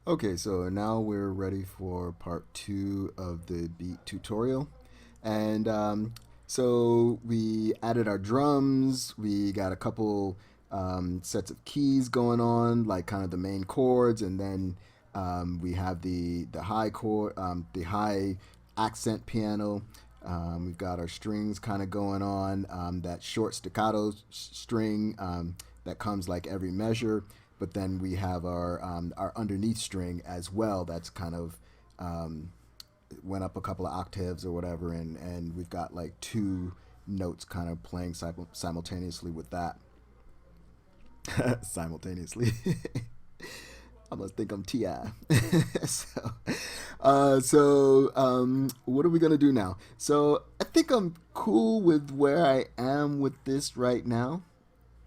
Okay, so now we're ready for part two of the beat tutorial. And so we added our drums, we got a couple sets of keys going on, like kind of the main chords, and then we have the high chord, the high accent piano. We've got our strings kind of going on, that short staccato string that comes like every measure, but then we have our underneath string as well. That's kind of um, went up a couple of octaves or whatever, and we've got like two notes kind of playing simultaneously with that. Simultaneously. I must think I'm Ti. What are we gonna do now? So I think I'm cool with where I am with this right now.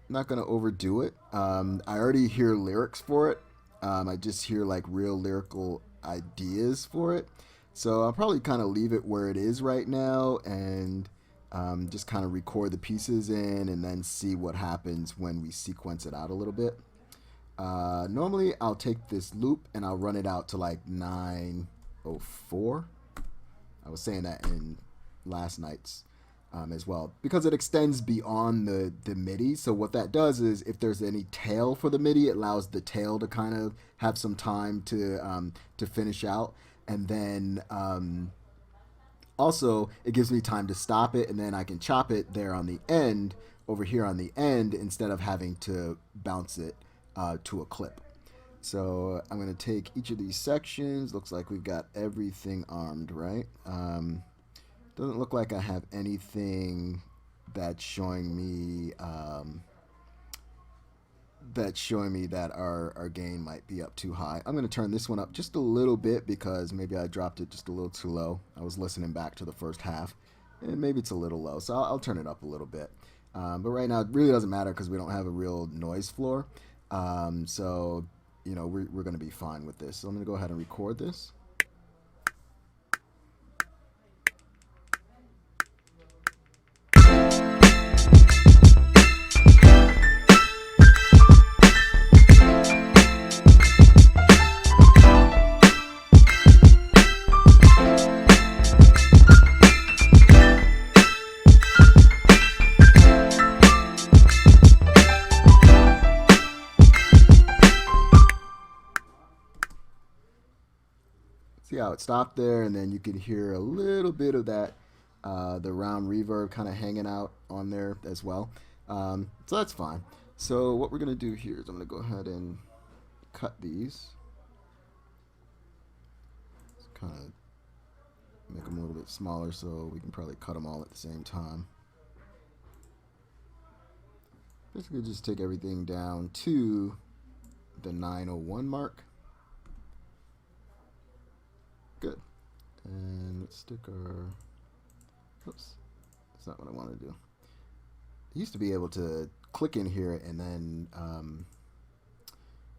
Not gonna overdo it. I already hear lyrics for it. I just hear like real lyrical ideas for it. So I'll probably kind of leave it where it is right now and just kind of record the pieces in and then see what happens when we sequence it out a little bit. Normally, I'll take this loop and I'll run it out to like 904. I was saying that in last night's as well because it extends beyond the MIDI. So what that does is if there's any tail for the MIDI, it allows the tail to kind of have some time to finish out, and then also it gives me time to stop it, and then I can chop it there on the end over here on the end instead of having to bounce it to a clip. So I'm going to take each of these sections. Looks like we've got everything armed, right? Doesn't look like I have anything that's showing me that our gain might be up too high. I'm going to turn this one up just a little bit because maybe I dropped it just a little too low. I was listening back to the first half, and maybe it's a little low, so I'll turn it up a little bit. But right now, it really doesn't matter because we don't have a real noise floor. So, we're going to be fine with this. So I'm going to go ahead and record this. See how it stopped there, and then you can hear a little bit of that, the round reverb kind of hanging out on there as well. So that's fine. So what we're gonna do here is I'm gonna go ahead and cut these, kind of make them a little bit smaller so we can probably cut them all at the same time. Basically, just take everything down to the 901 mark. Good. And let's stick our. Oops, that's not what I want to do. I used to be able to click in here and then I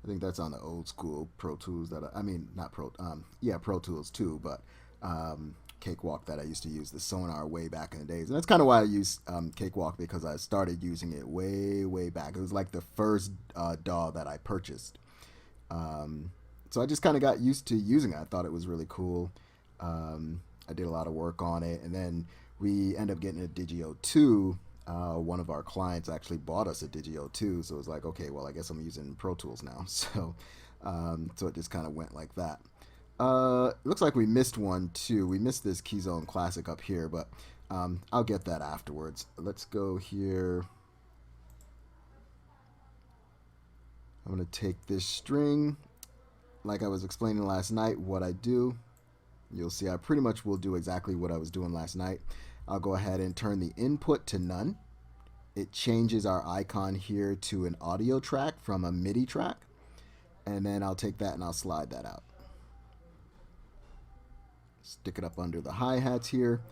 think that's on the old school Pro Tools I mean not Pro yeah, Pro Tools too, but Cakewalk that I used to use, the Sonar, way back in the days. And that's kind of why I use Cakewalk, because I started using it way back. It was like the first DAW that I purchased. So I just kind of got used to using it. I thought it was really cool. I did a lot of work on it, and then we ended up getting a Digio 2. One of our clients actually bought us a Digio 2, so it was like, okay, well, I guess I'm using Pro Tools now. So it just kind of went like that. Looks like we missed one too. We missed this Keyzone Classic up here, but I'll get that afterwards. Let's go here. I'm going to take this string. Like I was explaining last night, what I do, you'll see I pretty much will do exactly what I was doing last night. I'll go ahead and turn the input to none. It changes our icon here to an audio track from a MIDI track. And then I'll take that and I'll slide that out. Stick it up under the hi-hats here.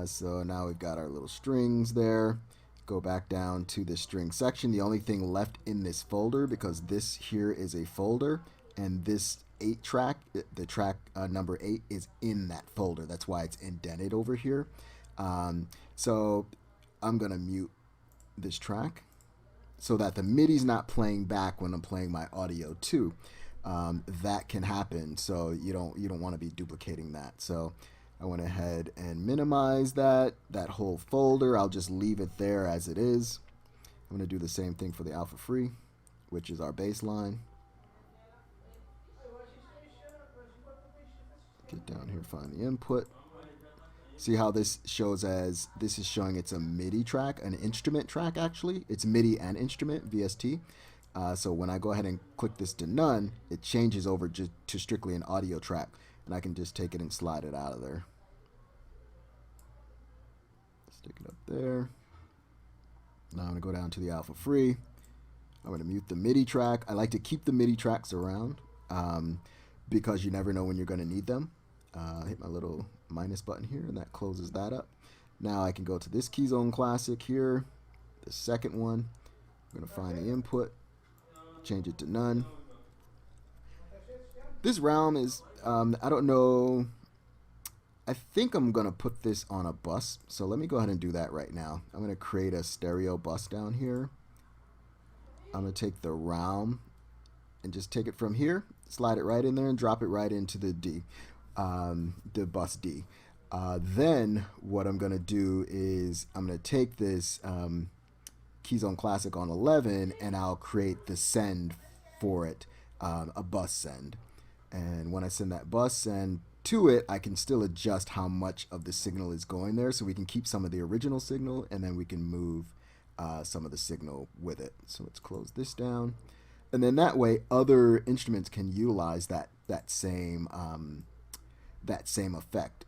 So now we've got our little strings there. Go back down to the string section. The only thing left in this folder, because this here is a folder, and this 8 track, the track number 8, is in that folder. That's why it's indented over here. So I'm going to mute this track so that the MIDI's not playing back when I'm playing my audio too. that can happen. So you don't want to be duplicating that. So I went ahead and minimized that whole folder. I'll just leave it there as it is. I'm going to do the same thing for the alpha free, which is our baseline. Get down here, find the input. See how this shows as this is showing it's a MIDI track, an instrument track actually. It's MIDI and instrument, VST. So when I go ahead and click this to none, it changes over to strictly an audio track. And I can just take it and slide it out of there. Stick it up there. Now I'm going to go down to the alpha free. I'm going to mute the MIDI track. I like to keep the MIDI tracks around because you never know when you're going to need them. Hit my little minus button here, and that closes that up. Now I can go to this Keyzone Classic here, the second one. I'm going to find the input, change it to none. This realm is, I don't know, I think I'm going to put this on a bus. So let me go ahead and do that right now. I'm going to create a stereo bus down here. I'm going to take the realm and just take it from here, slide it right in there and drop it right into the D. The bus D. Then what I'm going to do is I'm going to take this Keyzone Classic on 11 and I'll create the send for it, a bus send. And when I send that bus send to it, I can still adjust how much of the signal is going there, so we can keep some of the original signal and then we can move some of the signal with it. So let's close this down. And then that way other instruments can utilize that same effect,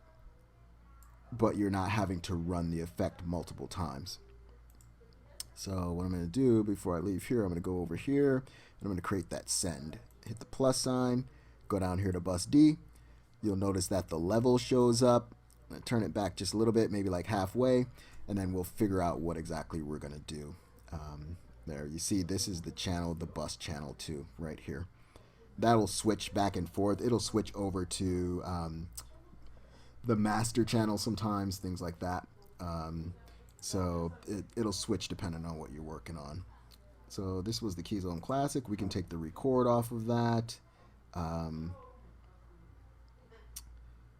but you're not having to run the effect multiple times. So what I'm going to do before I leave here, I'm going to go over here and I'm going to create that send. Hit the plus sign, go down here to bus D. You'll notice that the level shows up. I'm going to turn it back just a little bit, maybe like halfway, and then we'll figure out what exactly we're going to do. There, you see this is the channel, the bus channel 2 right here. That'll switch back and forth. It'll switch over to the master channel sometimes, things like that. So it'll switch depending on what you're working on. So this was the Keyzone Classic. We can take the record off of that.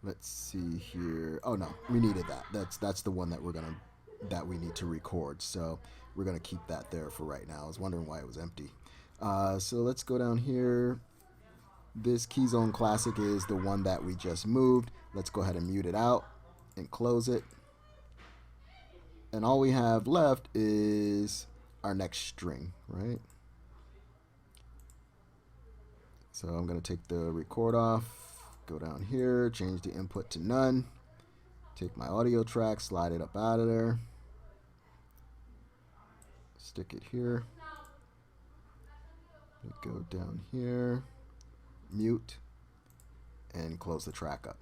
Let's see here. Oh no, we needed that. That's the one that we need to record. So we're gonna keep that there for right now. I was wondering why it was empty. So let's go down here. This Keyzone Classic is the one that we just moved. Let's go ahead and mute it out and close it. And all we have left is our next string, right? So I'm going to take the record off, go down here, change the input to none, take my audio track, slide it up out of there, stick it here, go down here, mute, and close the track up.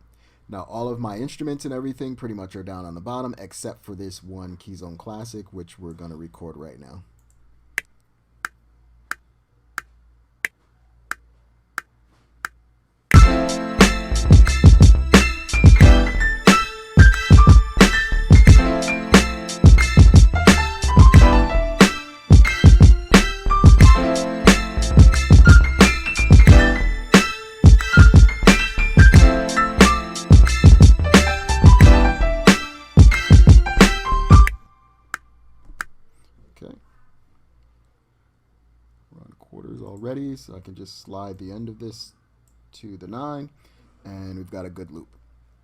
Now all of my instruments and everything pretty much are down on the bottom except for this one Keyzone Classic, which we're going to record right now. Already, so I can just slide the end of this to the 9 and we've got a good loop.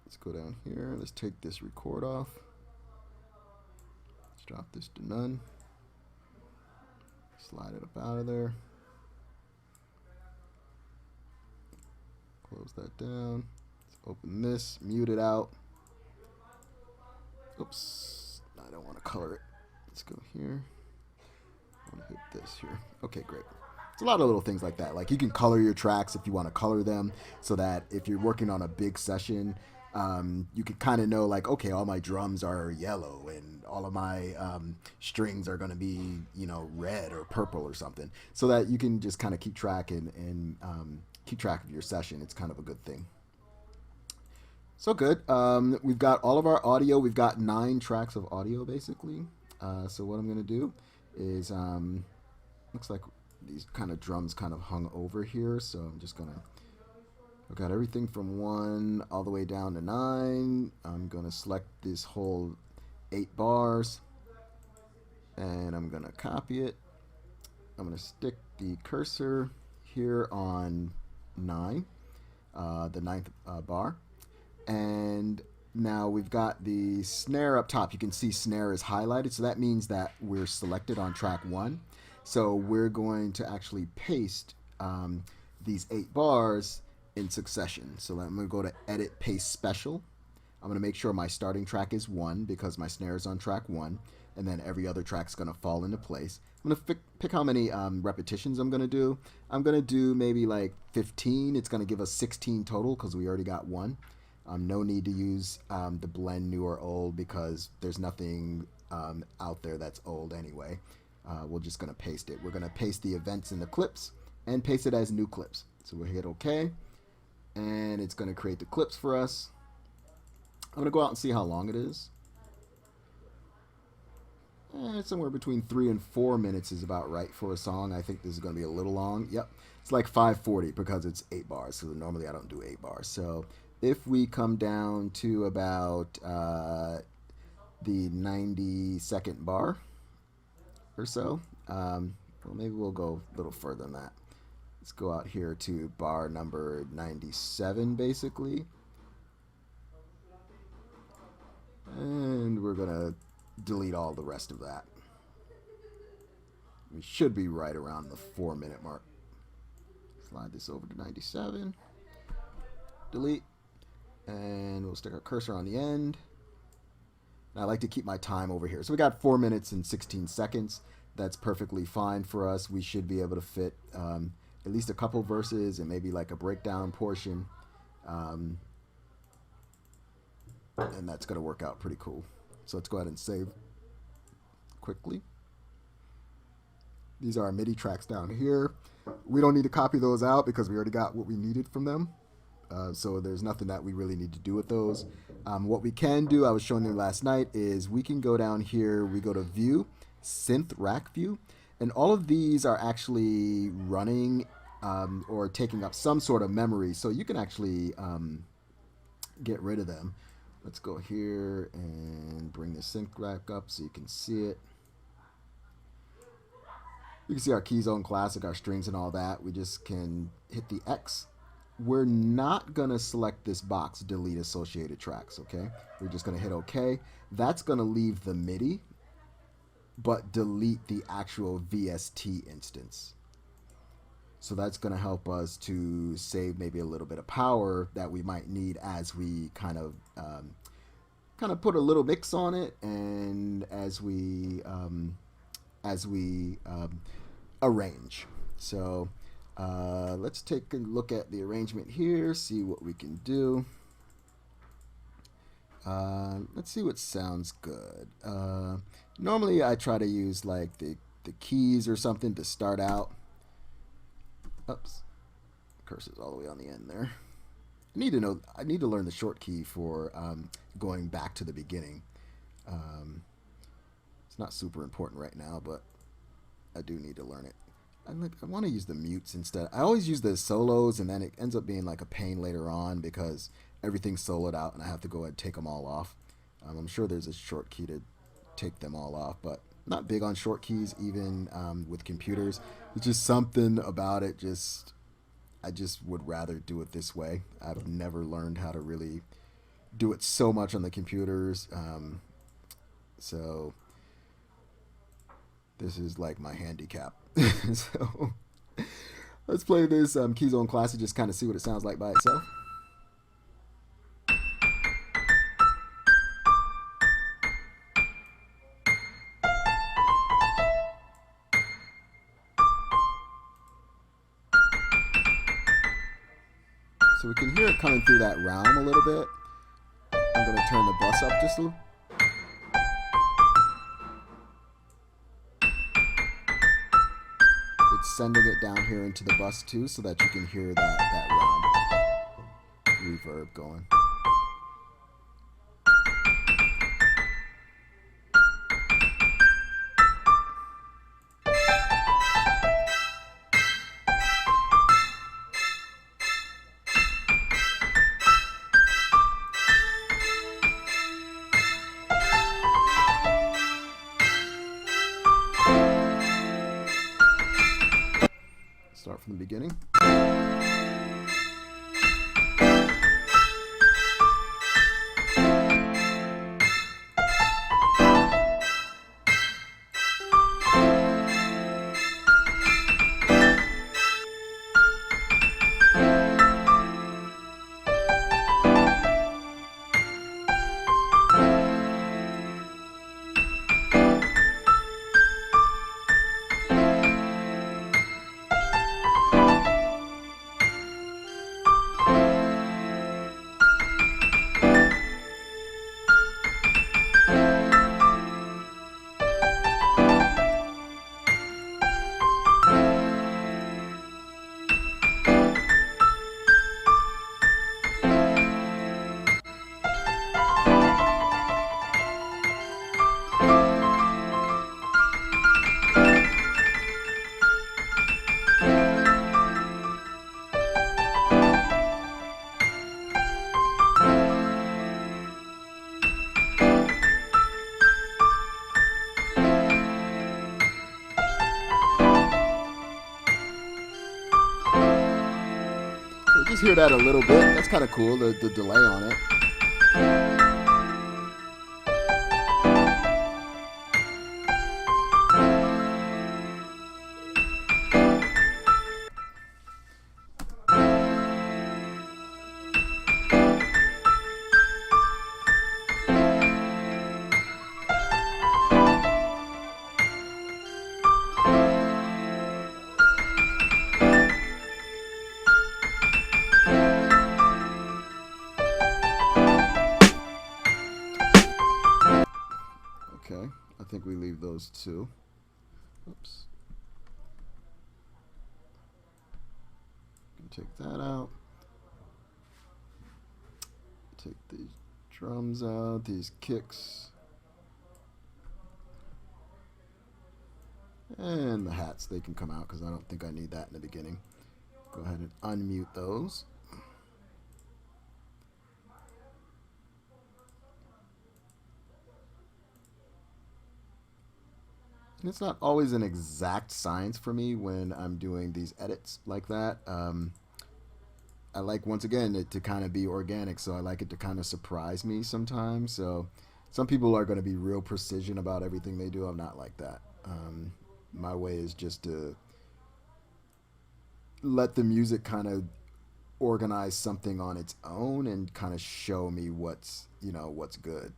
Let's go down here, let's take this record off, let's drop this to none, slide it up out of there, close that down, let's open this, mute it out. Oops, I don't want to color it. Let's go here, I want to hit this here. Okay, great. It's a lot of little things like that. Like you can color your tracks if you want to color them, so that if you're working on a big session, you can kind of know like, okay, all my drums are yellow and all of my strings are going to be, you know, red or purple or something, so that you can just kind of keep track and keep track of your session. It's kind of a good thing. So good. We've got all of our audio. We've got 9 tracks of audio basically. So what I'm going to do is looks like these kind of drums kind of hung over here, so I'm just gonna, I've got everything from 1 all the way down to 9. I'm gonna select this whole 8 bars, and I'm gonna copy it. I'm gonna stick the cursor here on 9, the 9th bar, and now we've got the snare up top. You can see snare is highlighted, so that means that we're selected on track 1. So we're going to actually paste these 8 bars in succession. So I'm going to go to Edit Paste Special. I'm going to make sure my starting track is 1 because my snare is on track 1, and then every other track is going to fall into place. I'm going to pick how many repetitions I'm going to do. I'm going to do maybe like 15. It's going to give us 16 total because we already got 1. No need to use the blend new or old because there's nothing out there that's old anyway. We're just going to paste it. We're going to paste the events in the clips and paste it as new clips. So we'll hit OK, and it's going to create the clips for us. I'm going to go out and see how long it is. Somewhere between 3 and 4 minutes is about right for a song. I think this is going to be a little long. Yep, it's like 5:40 because it's 8 bars. So normally I don't do 8 bars. So if we come down to about the 92nd bar or so, well, maybe we'll go a little further than that. Let's go out here to bar number 97, basically. And we're going to delete all the rest of that. We should be right around the 4-minute mark. Slide this over to 97. Delete. And we'll stick our cursor on the end. And I like to keep my time over here. So we got 4 minutes and 16 seconds. That's perfectly fine for us. We should be able to fit at least a couple verses and maybe like a breakdown portion. And that's going to work out pretty cool. So let's go ahead and save quickly. These are our MIDI tracks down here. We don't need to copy those out because we already got what we needed from them. So there's nothing that we really need to do with those. What we can do, I was showing you last night, is we can go down here, we go to View, Synth Rack View, and all of these are actually running or taking up some sort of memory, so you can actually get rid of them. Let's go here and bring the synth rack up so you can see it. You can see our Keyzone Classic, our strings and all that. We just can hit the X. We're not going to select this box, delete associated tracks, okay? We're just going to hit OK. That's going to leave the MIDI, but delete the actual VST instance. So that's going to help us to save maybe a little bit of power that we might need as we kind of put a little mix on it, and as we arrange. So let's take a look at the arrangement here, see what we can do. Let's see what sounds good. Normally I try to use like the keys or something to start out. Oops, cursor's all the way on the end there. I need to learn the short key for going back to the beginning. It's not super important right now, but I do need to learn it. I want to use the mutes instead. I always use the solos, and then it ends up being like a pain later on because everything's soloed out and I have to go ahead and take them all off. I'm sure there's a short key to take them all off, but not big on short keys even with computers. It's just something about it, I just would rather do it this way. I've never learned how to really do it so much on the computers. So this is like my handicap. So let's play this Keyzone Classic, just kind of see what it sounds like by itself. So we can hear it coming through that realm a little bit. I'm going to turn the bus up just a little. It's sending it down here into the bus too, so that you can hear that realm reverb going. from the beginning. Just hear that a little bit. That's kind of cool, the delay on it. Okay, I think we leave those two. Oops. Take that out. Take these drums out, these kicks. And the hats, they can come out because I don't think I need that in the beginning. Go ahead and unmute those. And it's not always an exact science for me when I'm doing these edits like that. I like, once again, it to kind of be organic, so I like it to kind of surprise me sometimes. So some people are going to be real precision about everything they do. I'm not like that. My way is just to let the music kind of organize something on its own and kind of show me what's good,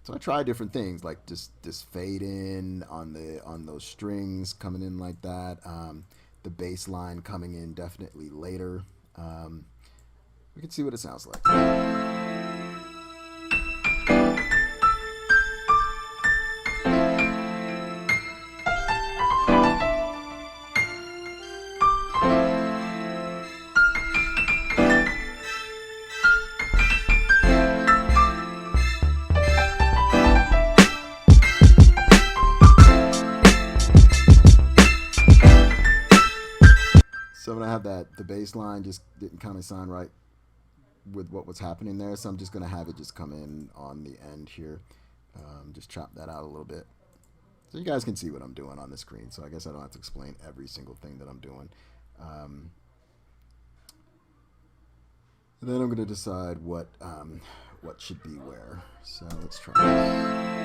So I try different things, like just this fade in on those strings coming in like that. The bass line coming in definitely later. We can see what it sounds like. So when I have the bass line just didn't kind of sound right with what was happening there, so I'm just going to have it just come in on the end here. Just chop that out a little bit. So you guys can see what I'm doing on the screen, so I guess I don't have to explain every single thing that I'm doing. And then I'm going to decide what should be where. So let's try this.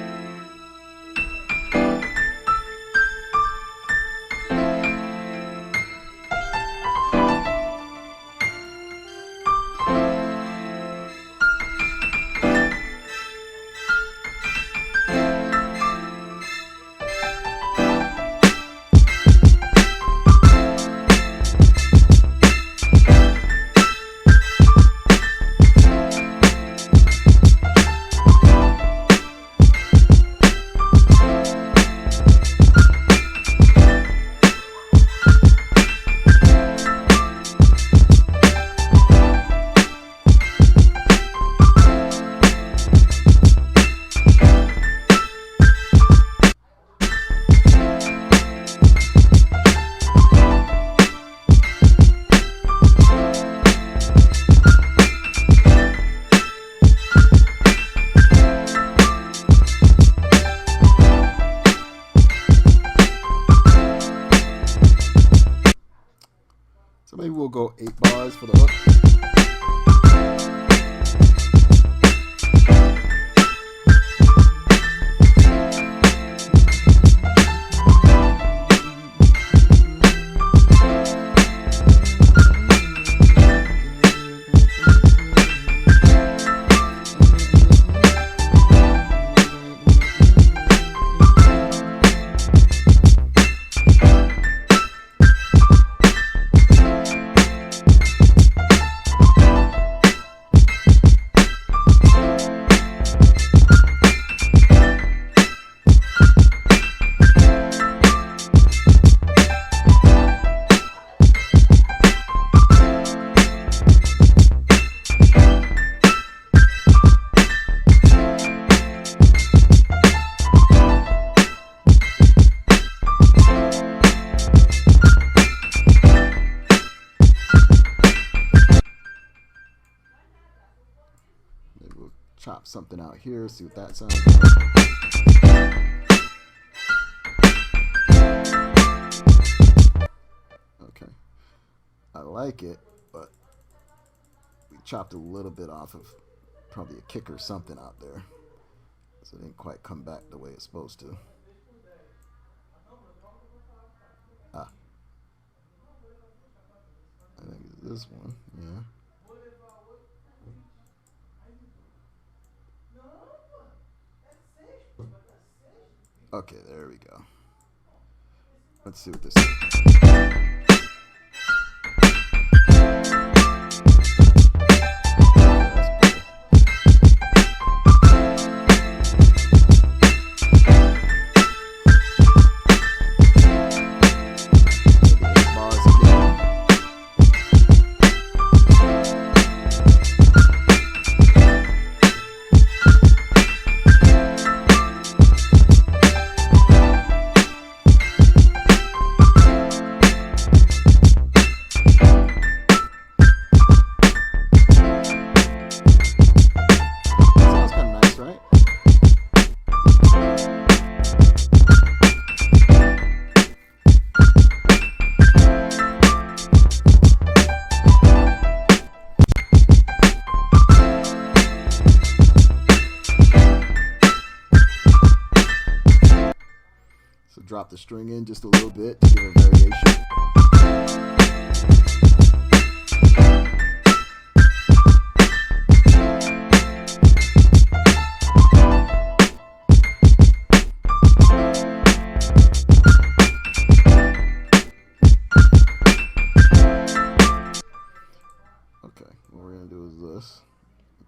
maybe we'll go 8 bars for the hook. Chop something out here, see what that sounds like. Okay. I like it, but we chopped a little bit off of probably a kick or something out there. So it didn't quite come back the way it's supposed to. I think it's this one, yeah. Okay, there we go. Let's see what this is. Drop the string in just a little bit to give a variation. Okay, what we're going to do is this.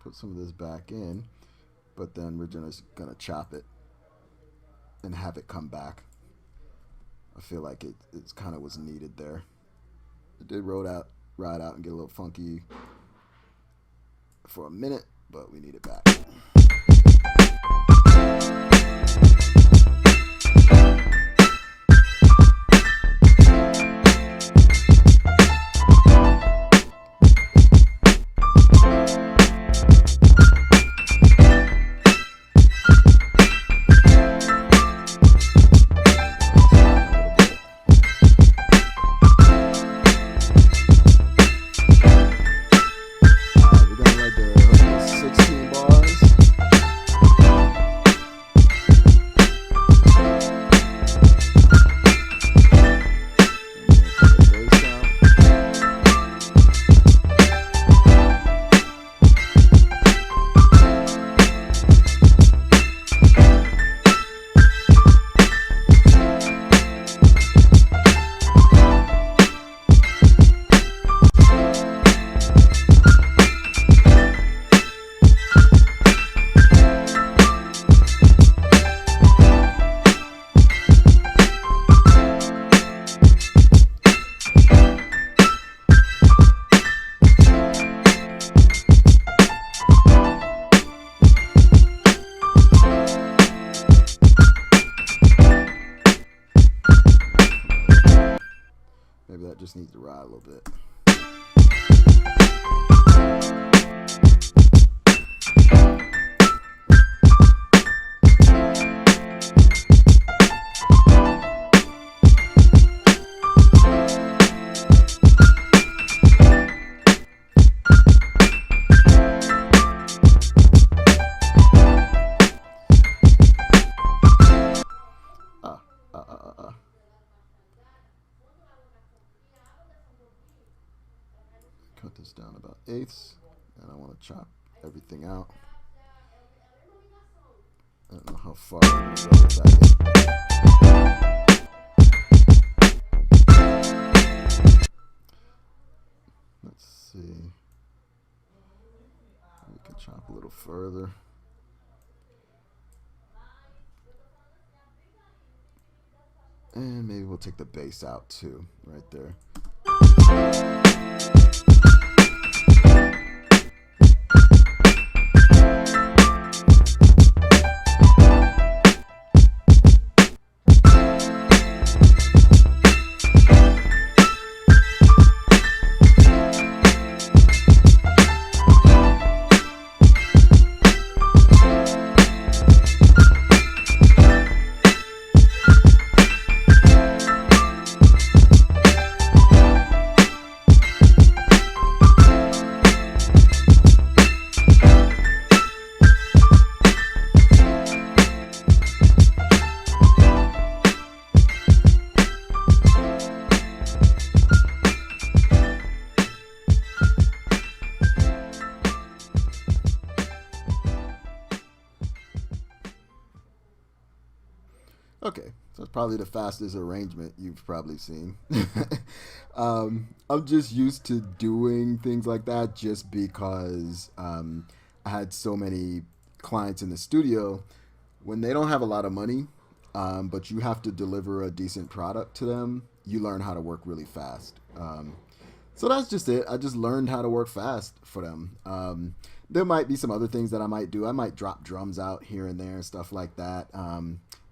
Put some of this back in, but then we're just going to chop it and have it come back. I feel like it's kind of was needed there. It did ride out and get a little funky for a minute, but we need it back. Maybe that just needs to ride a little bit. cut this down about eighths, and I want to chop everything out. I don't know how far I'm going to go with that yet. Let's see. We can chop a little further. And maybe we'll take the bass out too, right there. Okay, so it's probably the fastest arrangement you've probably seen. I'm just used to doing things like that just because I had so many clients in the studio. When they don't have a lot of money, but you have to deliver a decent product to them, you learn how to work really fast. So that's just it. I just learned how to work fast for them. There might be some other things that I might do. I might drop drums out here and there and stuff like that.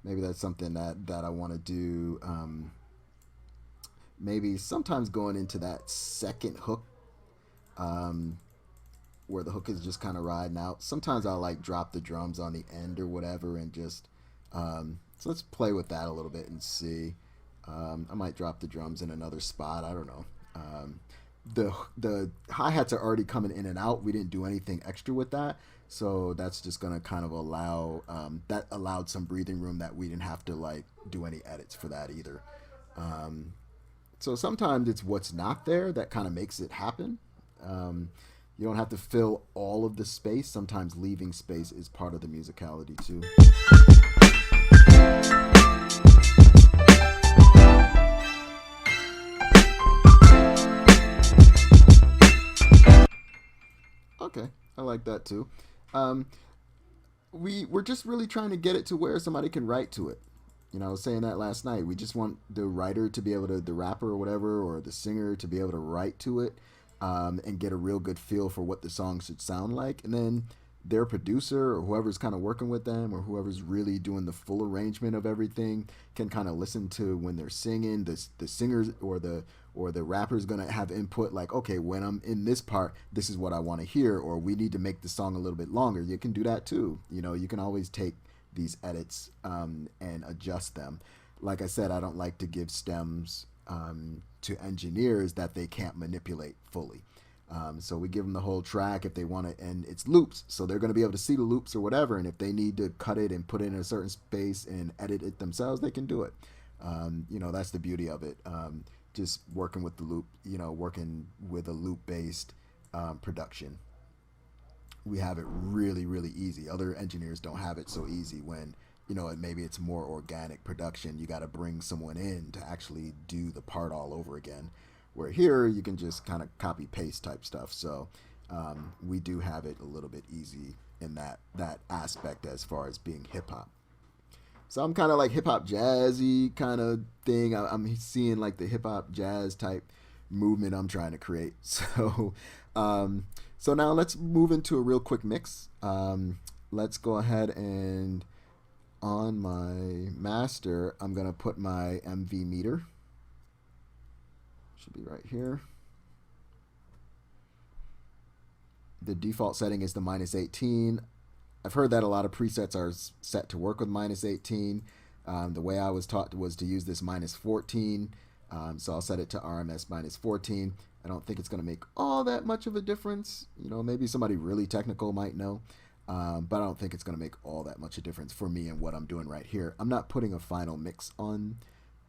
Maybe that's something that I want to do. Maybe sometimes going into that second hook, where the hook is just kind of riding out. Sometimes I'll like drop the drums on the end or whatever and just, so let's play with that a little bit and see. I might drop the drums in another spot. I don't know. The hi-hats are already coming in and out. We didn't do anything extra with that. So that's just going to kind of allow, that allowed some breathing room that we didn't have to like do any edits for that either. So sometimes it's what's not there that kind of makes it happen. You don't have to fill all of the space. Sometimes leaving space is part of the musicality too. Okay, I like that too. We're just really trying to get it to where somebody can write to it. You know, I was saying that last night. We just want the writer to be able to, the rapper or whatever, or the singer to be able to write to it, and get a real good feel for what the song should sound like. And then their producer or whoever's kind of working with them or whoever's really doing the full arrangement of everything can kind of listen to when they're singing. The singers or the rapper's gonna have input like, okay, when I'm in this part, this is what I want to hear, or we need to make the song a little bit longer. You can do that too. You know, you can always take these edits and adjust them. Like I said, I don't like to give stems to engineers that they can't manipulate fully. So we give them the whole track if they want it, and it's loops, so they're going to be able to see the loops or whatever, and if they need to cut it and put it in a certain space and edit it themselves, they can do it. You know, that's the beauty of it. Just working with the loop, you know, working with a loop-based production. We have it really, really easy. Other engineers don't have it so easy when, you know, maybe it's more organic production. You got to bring someone in to actually do the part all over again. Where here, you can just kind of copy paste type stuff. So we do have it a little bit easy in that aspect as far as being hip hop. So I'm kind of like hip hop jazzy kind of thing. I'm seeing like the hip hop jazz type movement I'm trying to create. So so now let's move into a real quick mix. Let's go ahead and on my master, I'm gonna put my MV meter. Should be right here. The default setting is the -18. I've heard that a lot of presets are set to work with -18. The way I was taught was to use this -14. So I'll set it to RMS -14. I don't think it's going to make all that much of a difference. You know, maybe somebody really technical might know. But I don't think it's going to make all that much a difference for me and what I'm doing right here. I'm not putting a final mix on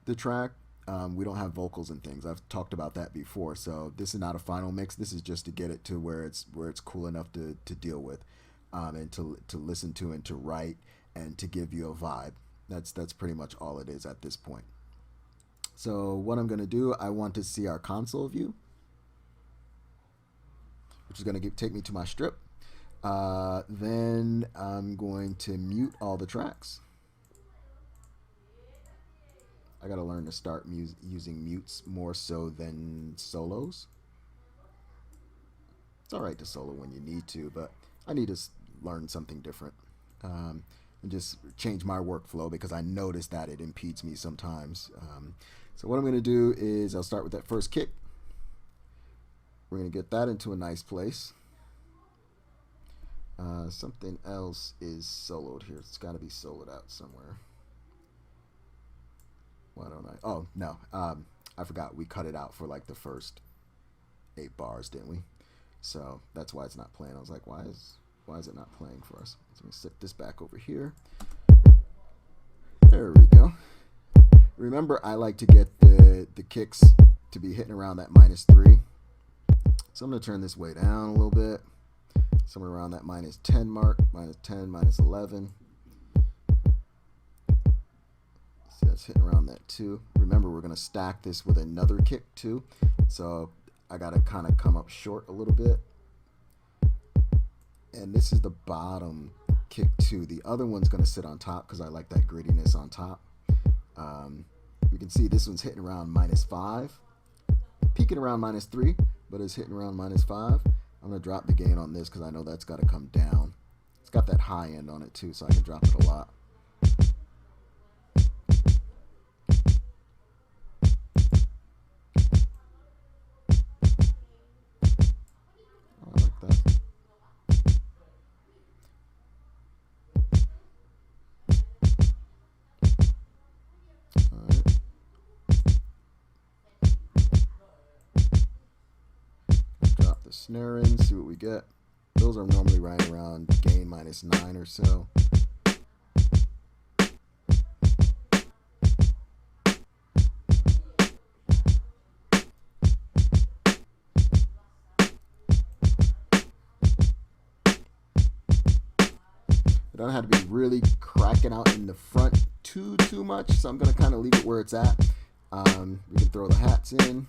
the track. We don't have vocals and things. I've talked about that before. So this is not a final mix. This is just to get it to where it's cool enough to deal with, and to listen to and to write and to give you a vibe. That's pretty much all it is at this point. So what I'm going to do, I want to see our console view, which is going to take me to my strip. Then I'm going to mute all the tracks. I got to learn to start using mutes more so than solos. It's all right to solo when you need to, but I need to learn something different, and just change my workflow because I notice that it impedes me sometimes. So what I'm going to do is I'll start with that first kick. We're going to get that into a nice place. Something else is soloed here. It's got to be soloed out somewhere. Why don't I? Oh, no. I forgot. We cut it out for like the first 8 bars, didn't we? So that's why it's not playing. I was like, why is it not playing for us? So let me set this back over here. There we go. Remember, I like to get the kicks to be hitting around that -3. So I'm going to turn this way down a little bit. Somewhere around that -10 mark, -10, -11. See, that's hitting around that too. Remember, we're going to stack this with another kick too. So I got to kind of come up short a little bit. And this is the bottom kick too. The other one's going to sit on top because I like that grittiness on top. You can see this one's hitting around -5, peaking around -3, but it's hitting around -5. I'm going to drop the gain on this because I know that's got to come down. It's got that high end on it too, so I can drop it a lot. I like that. All right. Drop the snare in, see what we get. Those are normally right around gain -9 or so. It don't have to be really cracking out in the front too much, so I'm going to kind of leave it where it's at. We can throw the hats in.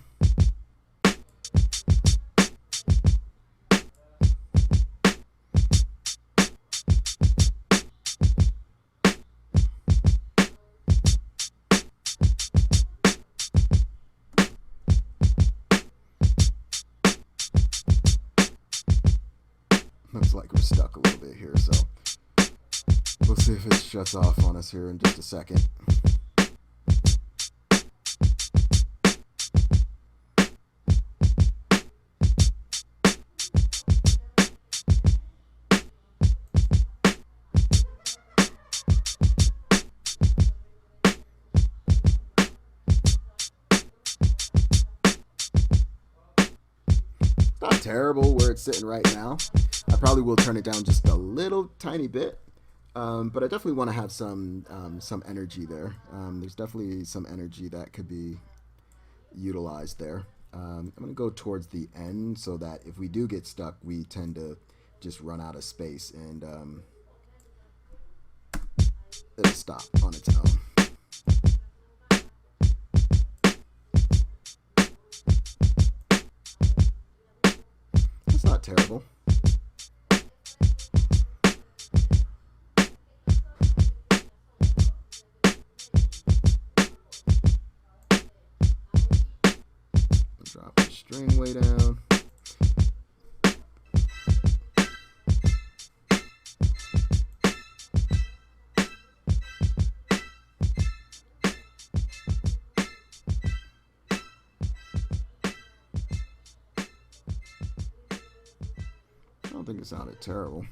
Looks like we're stuck a little bit here, so we'll see if it shuts off on us here in just a second. Not terrible where it's sitting right now. I probably will turn it down just a little tiny bit, but I definitely want to have some energy there. There's definitely some energy that could be utilized there. I'm going to go towards the end so that if we do get stuck, we tend to just run out of space and it'll stop on its own. It's not terrible. Drop the string way down. I don't think it sounded terrible.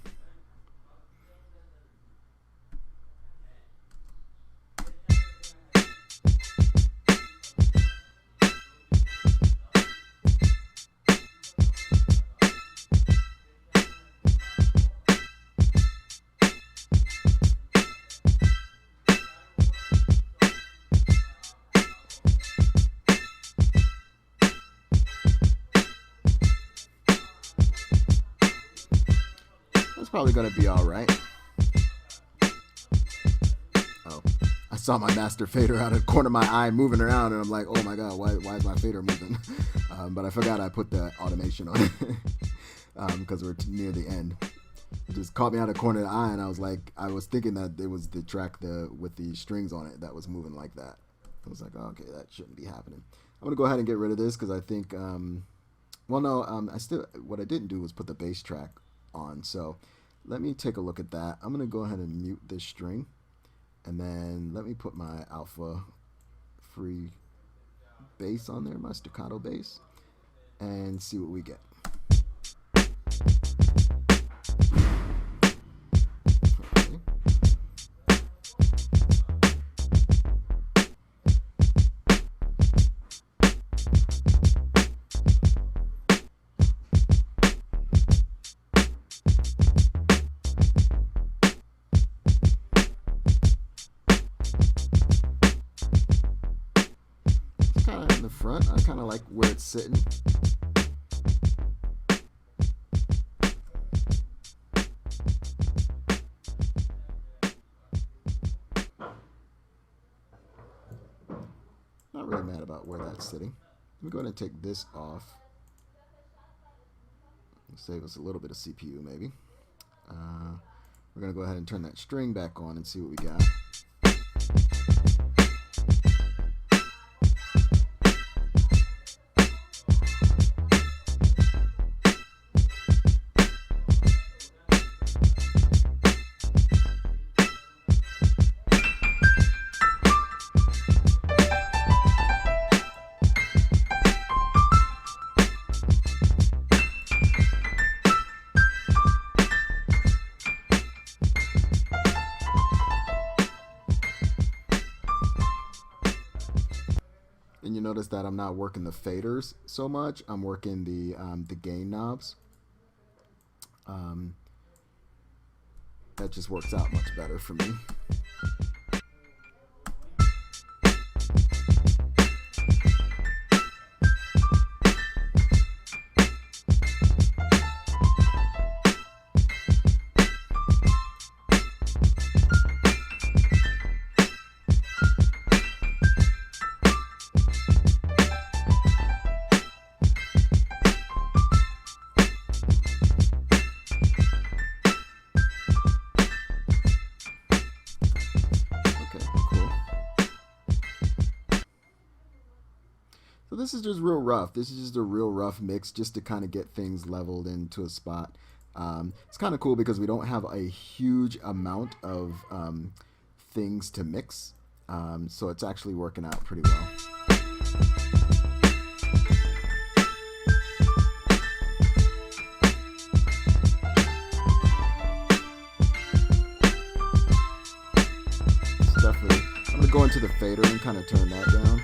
probably gonna be all right. Oh, I saw my master fader out of the corner of my eye moving around, and I'm like, oh my god, why is my fader moving? But I forgot I put the automation on it because we're near the end. It just caught me out of the corner of the eye, and I was thinking that it was the track with the strings on it that was moving like that. I was like, oh, okay, that shouldn't be happening. I'm gonna go ahead and get rid of this because I think, what I didn't do was put the bass track on. So let me take a look at that. I'm gonna go ahead and mute this string, and then let me put my alpha free bass on there, my staccato bass, and see what we get. In the front, I kind of like where it's sitting. Not really mad about where that's sitting. Let me go ahead and take this off. Save us a little bit of CPU maybe. We're going to go ahead and turn that string back on and see what we got. And you notice that I'm not working the faders so much. I'm working the gain knobs. That just works out much better for me. So this is just real rough. This is just a real rough mix just to kind of get things leveled into a spot. It's kind of cool because we don't have a huge amount of things to mix. So it's actually working out pretty well. It's definitely, I'm going to go into the fader and kind of turn that down.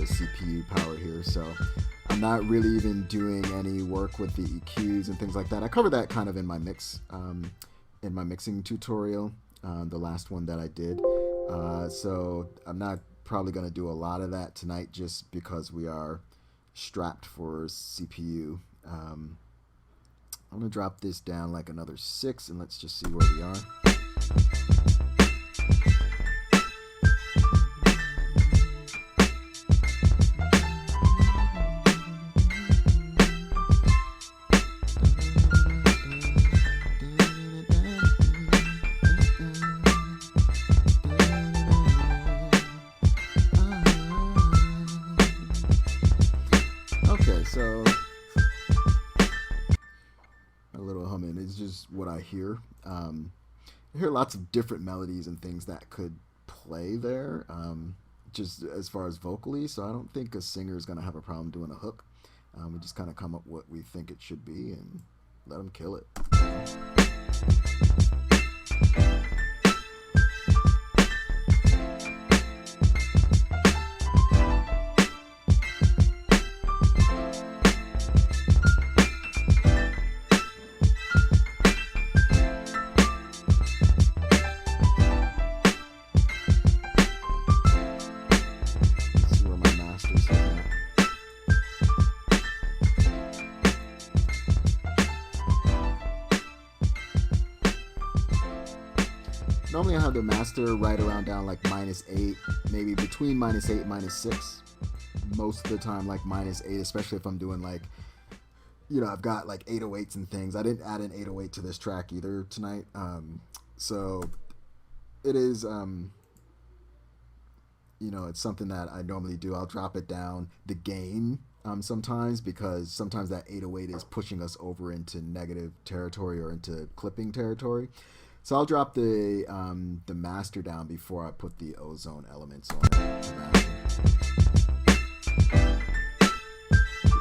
CPU power here, so I'm not really even doing any work with the EQs and things like that. I covered that kind of in my mixing tutorial, the last one that I did. So I'm not probably going to do a lot of that tonight just because we are strapped for CPU. I'm going to drop this down like another 6 and let's just see where we are. So a little humming is just what I hear. I hear lots of different melodies and things that could play there, just as far as vocally. So I don't think a singer is going to have a problem doing a hook. We just kind of come up with what we think it should be and let them kill it. have the master right around down like -8, maybe between -8 and -6. Most of the time like -8, especially if I'm doing like, I've got like 808s and things. I didn't add an 808 to this track either tonight. So it is, it's something that I normally do. I'll drop it down the gain sometimes, because sometimes that 808 is pushing us over into negative territory or into clipping territory. So I'll drop the master down before I put the ozone elements on it.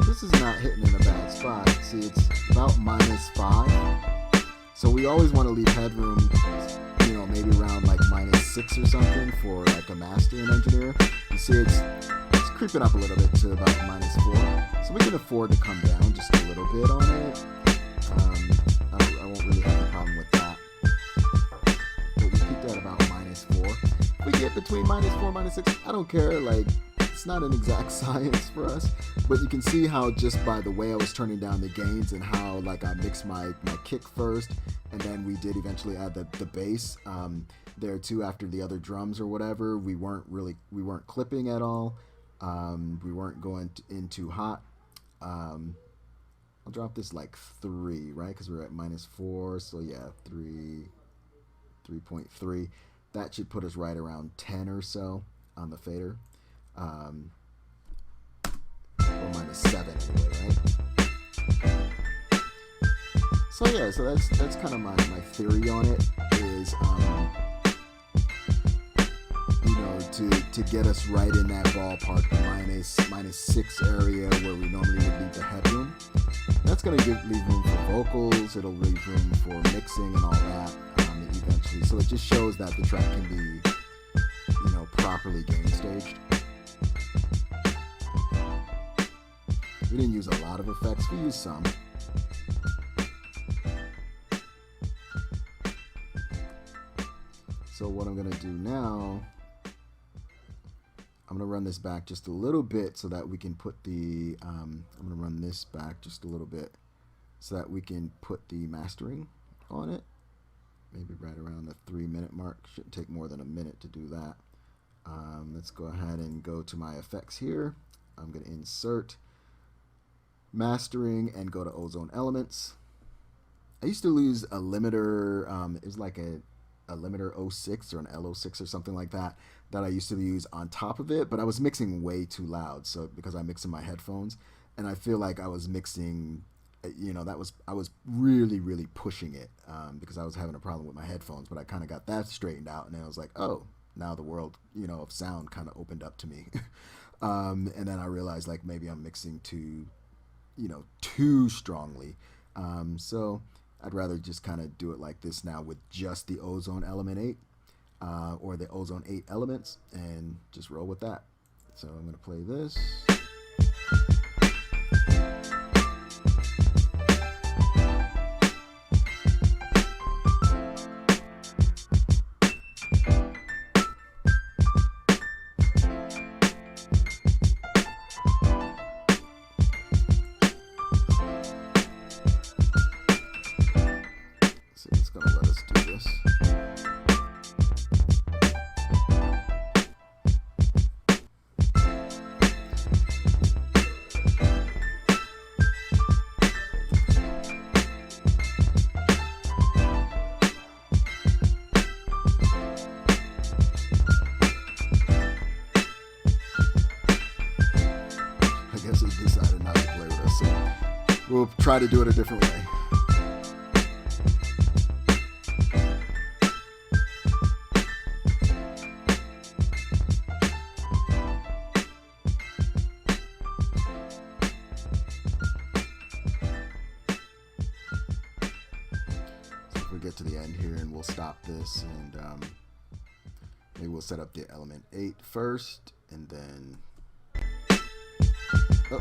This is not hitting in a bad spot. See, it's about -5. So we always want to leave headroom, maybe around like -6 or something for like a master and engineer. You see, it's creeping up a little bit to about -4. So we can afford to come down just a little bit on it. I won't really have a problem with that. But we keep that about -4. If we get between -4 and -6, I don't care. Like, it's not an exact science for us, but you can see how just by the way I was turning down the gains and how like I mixed my kick first, and then we did eventually add the bass there too after the other drums or whatever. We weren't clipping at all. We weren't going in too hot. I'll drop this like 3, right? Because we're at -4, so yeah, 3.3. That should put us right around 10 or so on the fader. Or -7 anyway, right? So yeah, so that's kind of my theory on it is, to get us right in that ballpark, -6 area where we normally would leave the headroom. That's going to leave room for vocals. It'll leave room for mixing and all that eventually. So it just shows that the track can be, properly gain staged. We didn't use a lot of effects. We used some. So what I'm going to do now, I'm going to run this back just a little bit so that we can put the, I'm going to run this back just a little bit so that we can put the mastering on it. Maybe right around the 3-minute mark. Shouldn't take more than a minute to do that. Let's go ahead and go to my effects here. I'm going to insert mastering and go to ozone elements. I used to use a limiter. It was like a limiter 06 or an LO6 or something like that I used to use on top of it, but I was mixing way too loud, so because I mix in my headphones, and I feel like I was mixing, I was really pushing it because I was having a problem with my headphones, but I kind of got that straightened out, and then I was like, oh, now the world of sound kind of opened up to me. And then I realized like maybe I'm mixing too strongly, so I'd rather just kind of do it like this now with just the ozone element 8 or the ozone 8 elements, and just roll with that. So I'm going to play this. Decided not to play with us, so we'll try to do it a different way. So if we get to the end here, and we'll stop this, and maybe we'll set up the element 8 first, and then oh.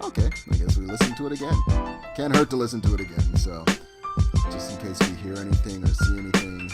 Okay, I guess we listen to it again. Can't hurt to listen to it again, so just in case we hear anything or see anything.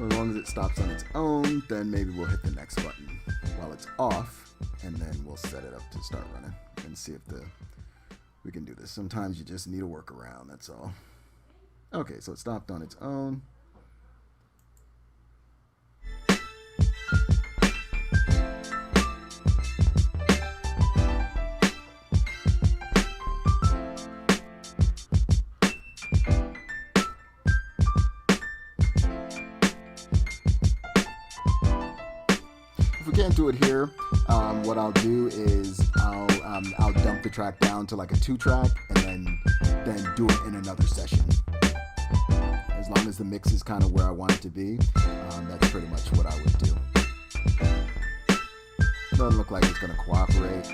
as long as it stops on its own, then maybe we'll hit the next button while it's off, and then we'll set it up to start running and see if we can do this. Sometimes you just need a workaround, that's all. Okay, so it stopped on its own. If we can't do it here, what I'll do is I'll dump the track down to like a 2-track and then do it in another session. As long as the mix is kind of where I want it to be, that's pretty much what I would do. Doesn't look like it's going to cooperate,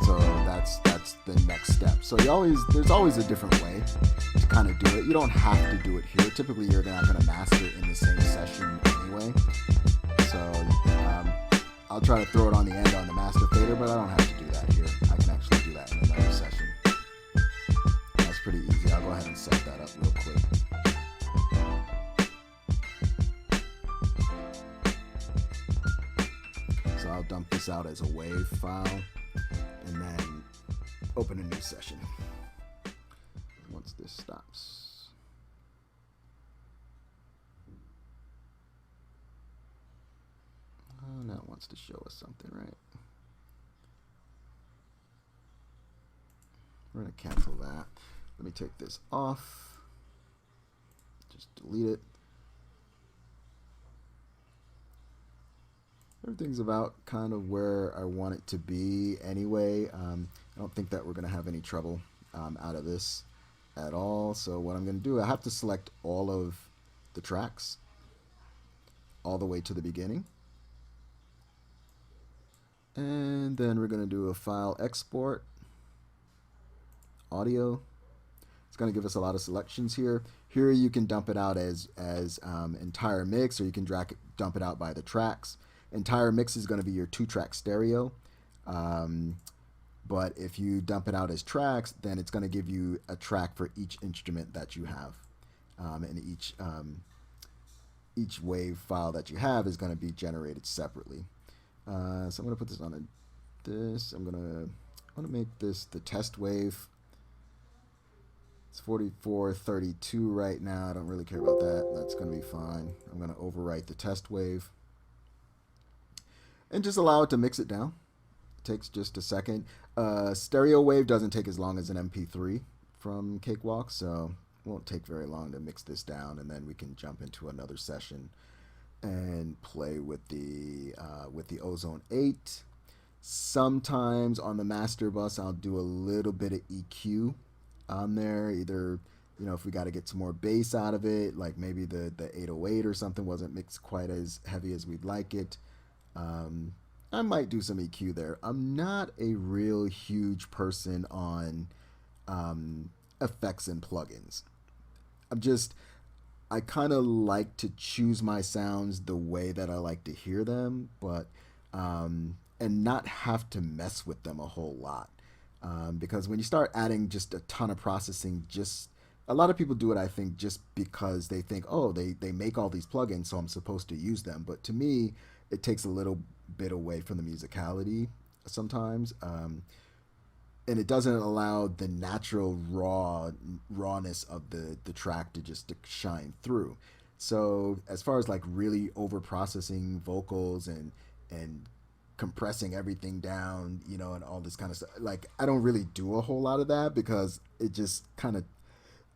so that's the next step. So there's always a different way to kind of do it. You don't have to do it here. Typically, you're not going to master it in the same session anyway. So I'll try to throw it on the end on the master fader, but I don't have to do that here. I can actually do that in another session. That's pretty easy. I'll go ahead and set that up real quick. So I'll dump this out as a WAV file and then open a new session once this stops. Now it wants to show us something, right? We're going to cancel that. Let me take this off. Just delete it. Everything's about kind of where I want it to be anyway. I don't think that we're going to have any trouble out of this at all. So what I'm going to do, I have to select all of the tracks all the way to the beginning. And then we're going to do a file export, audio. It's going to give us a lot of selections here. Here you can dump it out as entire mix, or you can dump it out by the tracks. Entire mix is going to be your 2-track stereo. But if you dump it out as tracks, then it's going to give you a track for each instrument that you have. And each wave file that you have is going to be generated separately. So I'm going to put this on this. I want to make this the test wave. It's 4432 right now. I don't really care about that. That's going to be fine. I'm going to overwrite the test wave and just allow it to mix it down. It takes just a second. Stereo wave doesn't take as long as an MP3 from Cakewalk, so it won't take very long to mix this down, and then we can jump into another session and play with the Ozone 8. Sometimes on the master bus I'll do a little bit of EQ on there, either if we got to get some more bass out of it, like maybe the 808 or something wasn't mixed quite as heavy as we'd like it. I might do some EQ there. I'm not a real huge person on effects and plugins. I kind of like to choose my sounds the way that I like to hear them, but and not have to mess with them a whole lot. Because when you start adding just a ton of processing, a lot of people do it, I think, just because they think, oh, they make all these plugins, so I'm supposed to use them. But to me, it takes a little bit away from the musicality sometimes. And it doesn't allow the natural rawness of the track to just shine through. So as far as like really over processing vocals and compressing everything down, and all this kind of stuff, like I don't really do a whole lot of that, because it just kind of,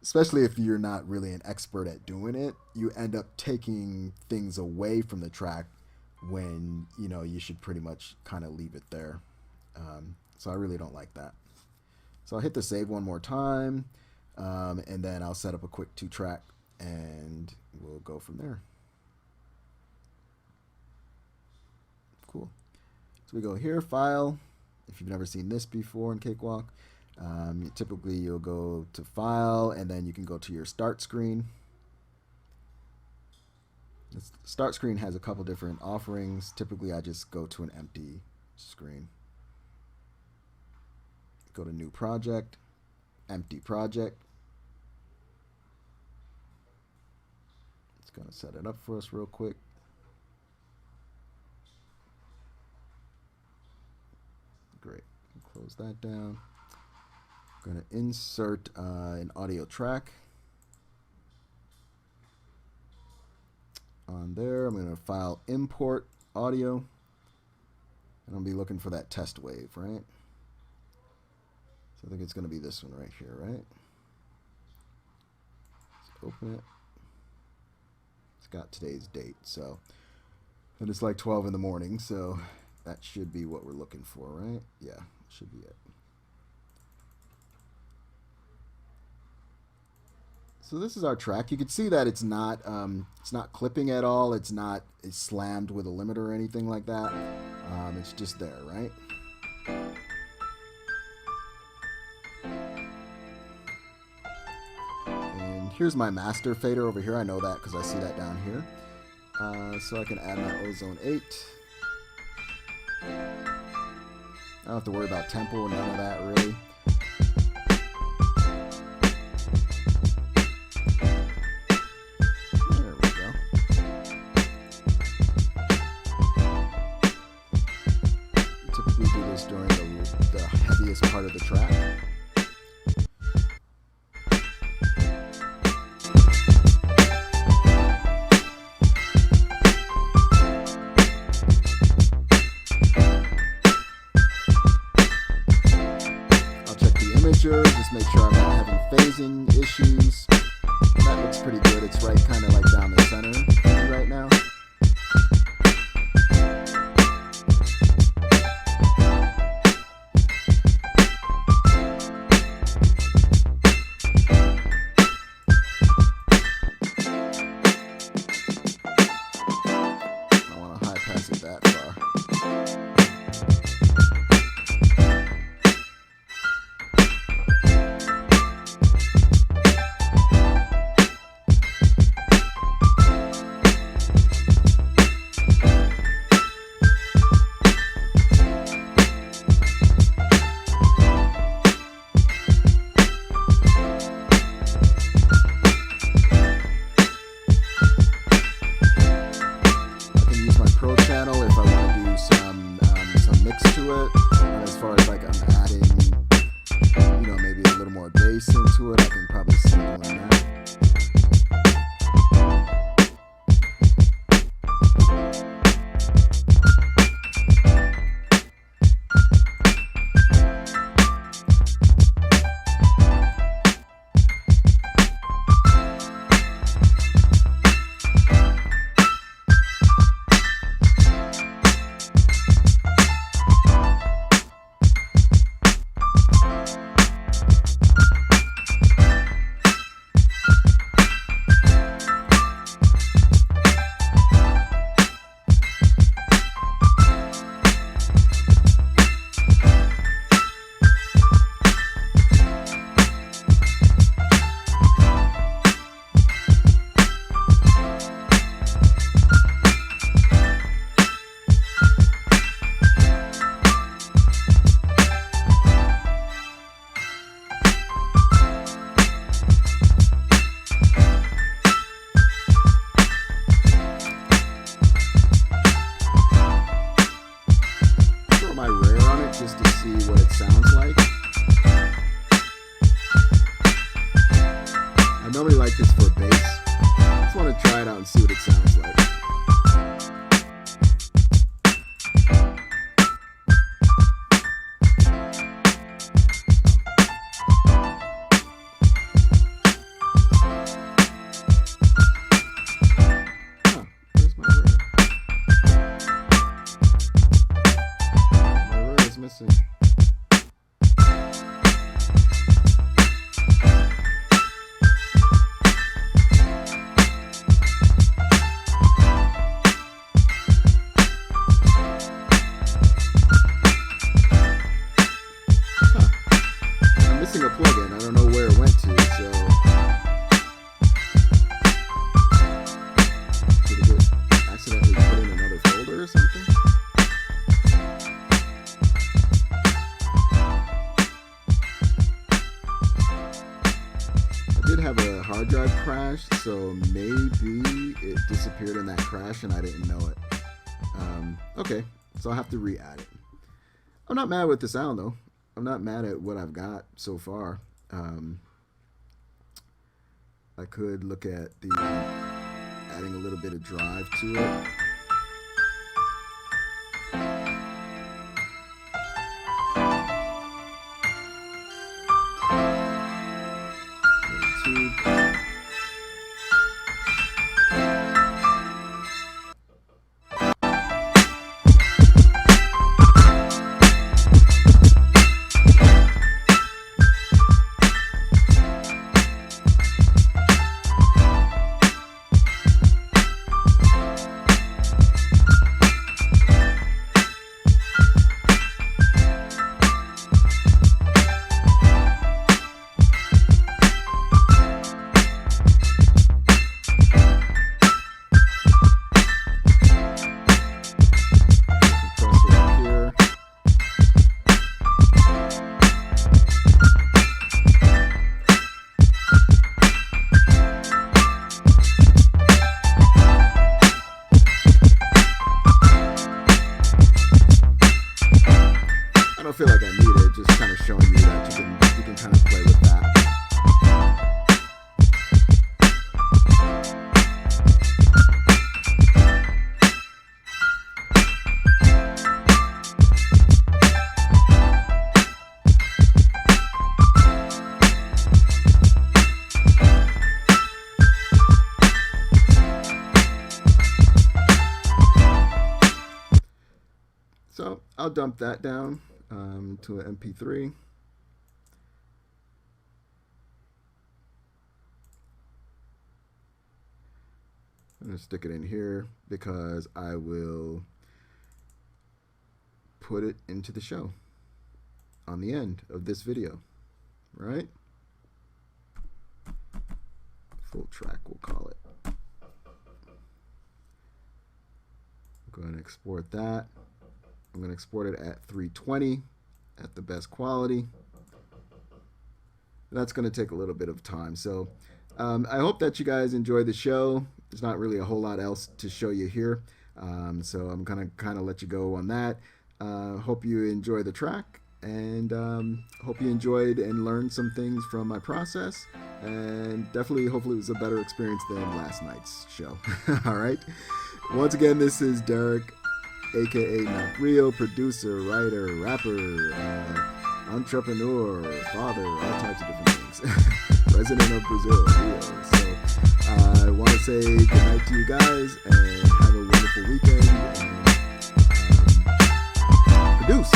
especially if you're not really an expert at doing it, you end up taking things away from the track when you should pretty much kind of leave it there. So I really don't like that. So I'll hit the save one more time, and then I'll set up a quick 2-track, and we'll go from there. Cool. So we go here, File. If you've never seen this before in Cakewalk, typically you'll go to File, and then you can go to your Start screen. The Start screen has a couple different offerings. Typically I just go to an empty screen. Go to New Project, Empty Project. It's going to set it up for us real quick. Great. Close that down. I'm going to insert an audio track on there. I'm going to file import audio, and I'll be looking for that test wave, right? So I think it's going to be this one right here, right? Let's open it. It's got today's date, so, and it's like 12 in the morning, so that should be what we're looking for, right? Yeah, should be it. So this is our track. You can see that it's not clipping at all. It's slammed with a limiter or anything like that. It's just there, right? And here's my master fader over here. I know that because I see that down here. So I can add my Ozone 8. I don't have to worry about tempo or none of that really. Part of the track. I'll check the imager, just make sure I'm not having phasing issues. That looks pretty good. It's right kind of like down the center right now. As far as like I'm adding, maybe a little more bass into it, I can probably see doing that. Just to see what it sounds like. I normally like this for bass. I just want to try it out and see what it sounds like. Where's my rare? Missing. I'm missing a plugin. I don't know where it went to, so did it accidentally put in another folder or something? did have a hard drive crash, so maybe it disappeared in that crash and I didn't know it. Okay, so I'll have to re-add it. I'm not mad with the sound though. I'm not mad at what I've got so far. I could look at adding a little bit of drive to it. I don't feel like I need it, just kind of showing you that you can kind of play with that. So I'll dump that down to an MP3. I'm going to stick it in here because I will put it into the show on the end of this video, right? Full track, we'll call it. Go ahead and export that. I'm going to export it at 320 at the best quality. That's going to take a little bit of time. So I hope that you guys enjoy the show. There's not really a whole lot else to show you here. So I'm going to kind of let you go on that. Hope you enjoy the track, and hope you enjoyed and learned some things from my process. And definitely, hopefully it was a better experience than last night's show. All right. Once again, this is Derek, aka Not Real, producer, writer, rapper, entrepreneur, father, all types of different things. Resident of Brazil, Rio. So I want to say good night to you guys and have a wonderful weekend. And produce.